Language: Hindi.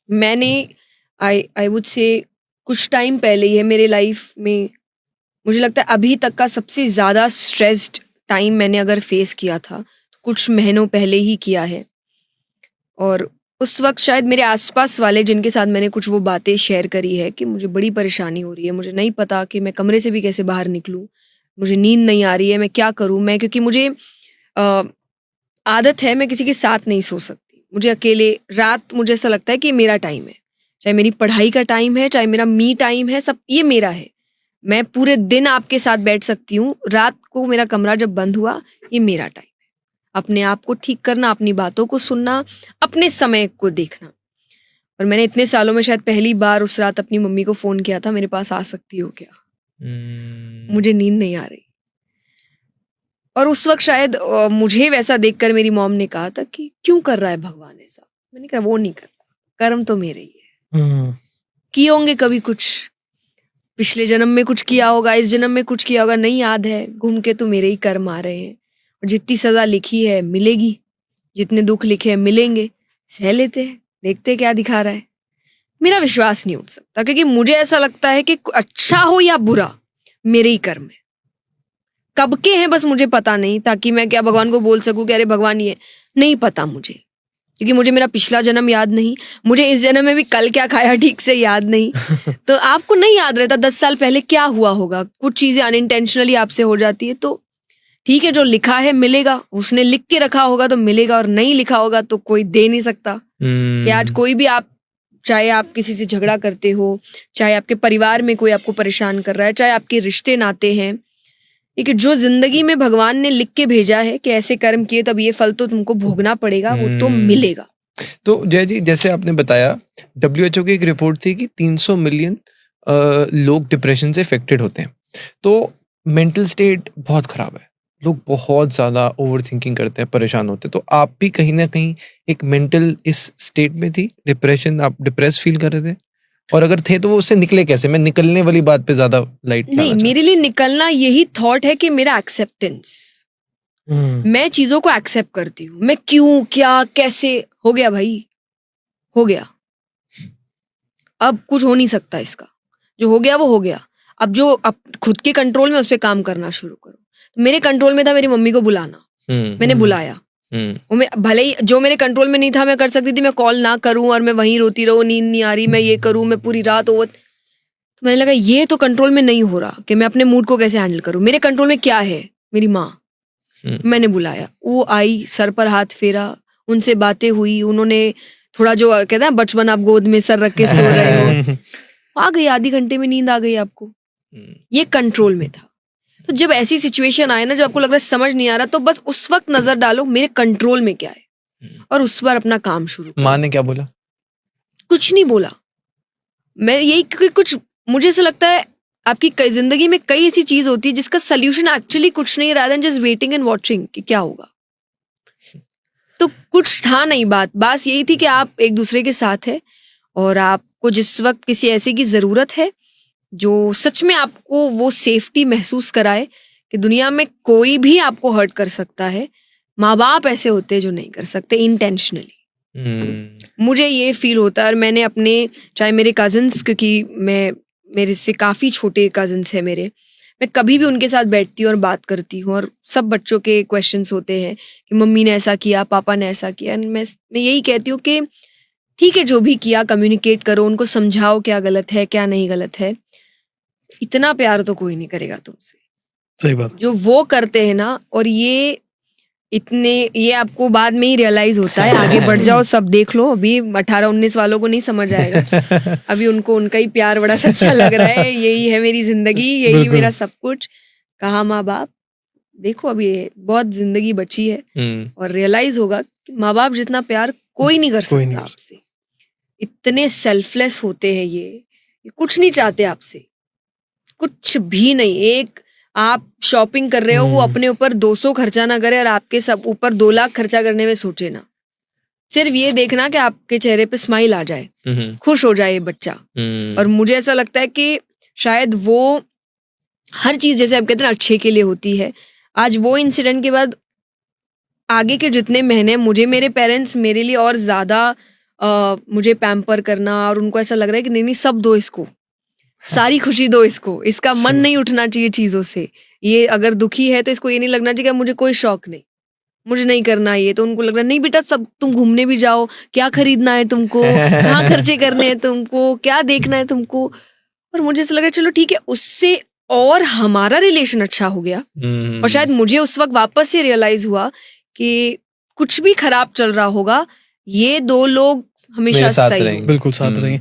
मैंने आई वुड से कुछ टाइम पहले ही है मेरे लाइफ में, मुझे लगता है अभी तक का सबसे ज़्यादा स्ट्रेस्ड टाइम मैंने अगर फेस किया था तो कुछ महीनों पहले ही किया है। और उस वक्त शायद मेरे आसपास वाले जिनके साथ मैंने कुछ वो बातें शेयर करी है कि मुझे बड़ी परेशानी हो रही है, मुझे नहीं पता कि मैं कमरे से भी कैसे बाहर निकलूं, मुझे नींद नहीं आ रही है, मैं क्या करूं। मैं क्योंकि मुझे आदत है मैं किसी के साथ नहीं सो सकती, मुझे अकेले रात, मुझे ऐसा लगता है कि मेरा टाइम है, चाहे मेरी पढ़ाई का टाइम है, चाहे मेरा मी टाइम है, सब ये मेरा है। मैं पूरे दिन आपके साथ बैठ सकती हूँ, रात को मेरा कमरा जब बंद हुआ, ये मेरा टाइम है। अपने आप को ठीक करना, अपनी बातों को सुनना, अपने समय को देखना। और मैंने इतने सालों में शायद पहली बार उस रात अपनी मम्मी को फोन किया था, मेरे पास आ सकती हो क्या, मुझे नींद नहीं आ रही। और उस वक्त शायद मुझे वैसा देखकर मेरी मॉम ने कहा था कि क्यों कर रहा है भगवान ऐसा। मैंने कहा वो नहीं कर रहा, कर्म तो मेरे ही है। किए होंगे कभी कुछ, पिछले जन्म में कुछ किया होगा, इस जन्म में कुछ किया होगा, नहीं याद है, घूम के तो मेरे ही कर्म आ रहे हैं। और जितनी सजा लिखी है मिलेगी, जितने दुख लिखे हैं मिलेंगे, सह लेते हैं, देखते हैं क्या दिखा रहा है। मेरा विश्वास नहीं उठ सकता, क्योंकि मुझे ऐसा लगता है कि अच्छा हो या बुरा मेरे ही कर्म है। कब के हैं बस मुझे पता नहीं, ताकि मैं क्या भगवान को बोल सकूं कि अरे भगवान ये नहीं पता मुझे, क्योंकि मुझे मेरा पिछला जन्म याद नहीं, मुझे इस जन्म में भी कल क्या खाया ठीक से याद नहीं। तो आपको नहीं याद रहता 10 साल पहले क्या हुआ होगा, कुछ चीजें अनइंटेंशनली आपसे हो जाती है। तो ठीक है, जो लिखा है मिलेगा, उसने लिख के रखा होगा तो मिलेगा, और नहीं लिखा होगा तो कोई दे नहीं सकता। कि आज कोई भी आप, चाहे आप किसी से झगड़ा करते हो, चाहे आपके परिवार में कोई आपको परेशान कर रहा है, चाहे आपके रिश्ते नाते हैं, कि जो जिंदगी में भगवान ने लिख के भेजा है कि ऐसे कर्म किए तब ये फल तो तुमको भोगना पड़ेगा, वो तो मिलेगा। तो जय जी, जैसे आपने बताया, WHO की एक रिपोर्ट थी कि 300 मिलियन लोग डिप्रेशन से इफेक्टेड होते हैं। तो मेंटल स्टेट बहुत खराब है, लोग बहुत ज़्यादा ओवर थिंकिंग करते हैं, परेशान होते हैं। तो आप भी कहीं ना कहीं एक मेंटल इस स्टेट में थी, डिप्रेशन, आप डिप्रेस फील कर रहे थे? और अगर थे तो वो उससे निकले कैसे? मैं निकलने वाली बात पे ज्यादा लाइट नहीं, मेरे लिए निकलना यही थॉट है कि मेरा एक्सेप्टेंस, मैं चीजों को एक्सेप्ट करती हूँ। मैं क्यों, क्या, कैसे, हो गया भाई, हो गया, अब कुछ हो नहीं सकता इसका, जो हो गया वो हो गया। अब जो अब खुद के कंट्रोल में, उस पर काम करना शुरू करो। तो मेरे कंट्रोल में था मेरी मम्मी को बुलाना, मैंने बुलाया। भले ही जो मेरे कंट्रोल में नहीं था, मैं कर सकती थी मैं कॉल ना करूं और मैं वहीं रोती रहूं, नींद नहीं आ रही, मैं ये करूं, मैं पूरी रात ओवर। तो मैंने लगा ये तो कंट्रोल में नहीं हो रहा कि मैं अपने मूड को कैसे हैंडल करूं। मेरे कंट्रोल में क्या है, मेरी माँ। मैंने बुलाया, वो आई, सर पर हाथ फेरा, उनसे बातें हुई, उन्होंने थोड़ा जो कहता है बचपन आप गोद में सर रख के सो रहे हो, आ गई, आधी घंटे में नींद आ गई आपको, ये कंट्रोल में था। तो जब ऐसी सिचुएशन आए ना, जब आपको लग रहा है समझ नहीं आ रहा, तो बस उस वक्त नजर डालो मेरे कंट्रोल में क्या है और उस पर अपना काम शुरू करो। माँ ने क्या बोला? कुछ नहीं बोला। मैं यही, क्योंकि कुछ मुझे ऐसा लगता है आपकी जिंदगी में कई ऐसी चीज होती है जिसका सोल्यूशन एक्चुअली कुछ नहीं, rather than just waiting and watching कि क्या होगा। तो कुछ था नहीं, बात यही थी कि आप एक दूसरे के साथ है और आपको जिस वक्त किसी ऐसे की जरूरत है जो सच में आपको वो सेफ्टी महसूस कराए कि दुनिया में कोई भी आपको हर्ट कर सकता है। माँ बाप ऐसे होते हैं जो नहीं कर सकते इंटेंशनली। मुझे ये फील होता है। और मैंने अपने, चाहे मेरे कजिन्स, क्योंकि मेरे से काफी छोटे कजिन्स हैं मेरे, मैं कभी भी उनके साथ बैठती हूँ और बात करती हूँ, और सब बच्चों के क्वेश्चंस होते हैं कि मम्मी ने ऐसा किया, पापा ने ऐसा किया। मैं यही कहती हूँ कि ठीक है, जो भी किया कम्युनिकेट करो, उनको समझाओ क्या गलत है क्या नहीं गलत है। इतना प्यार तो कोई नहीं करेगा तुमसे, सही बात, जो वो करते हैं ना। और ये आपको बाद में ही रियलाइज होता है, आगे बढ़ जाओ सब देख लो। अभी 18-19 वालों को नहीं समझ आएगा, अभी उनको उनका ही प्यार बड़ा सच्चा लग रहा है, यही है मेरी जिंदगी, यही मेरा सब कुछ। कहा माँ बाप, देखो अभी बहुत जिंदगी बची है और रियलाइज होगा कि माँ बाप जितना प्यार कोई नहीं कर सकता आपसे। इतने सेल्फलेस होते हैं ये कुछ नहीं चाहते आपसे, कुछ भी नहीं। एक आप शॉपिंग कर रहे हो, वो अपने ऊपर 200 खर्चा ना करे और आपके सब ऊपर 2 लाख खर्चा करने में सोचे ना। सिर्फ ये देखना कि आपके चेहरे पे स्माइल आ जाए, खुश हो जाए ये बच्चा। और मुझे ऐसा लगता है कि शायद वो हर चीज, जैसे आप कहते हैं अच्छे के लिए होती है। आज वो इंसिडेंट के बाद आगे के जितने महीने मुझे मेरे पेरेंट्स मेरे लिए और ज्यादा मुझे पैम्पर करना, और उनको ऐसा लग रहा है कि नहीं नहीं सब दो इसको, सारी खुशी दो इसको, इसका मन नहीं उठना चाहिए चीजों से, ये अगर दुखी है तो इसको ये नहीं लगना चाहिए कि मुझे कोई शौक नहीं, मुझे नहीं करना ये, तो उनको लग रहा है नहीं बेटा सब तुम घूमने भी जाओ, क्या खरीदना है तुमको, कहाँ खर्चे करने हैं तुमको, क्या देखना है तुमको। और मुझे ऐसा लग रहा है चलो ठीक है, उससे और हमारा रिलेशन अच्छा हो गया। और शायद मुझे उस वक्त वापस से रियलाइज हुआ कि कुछ भी खराब चल रहा होगा, ये दो लोग हमेशा मेरे साथ सही रहेंगे। होंगे। बिल्कुल साथ रहेंगे।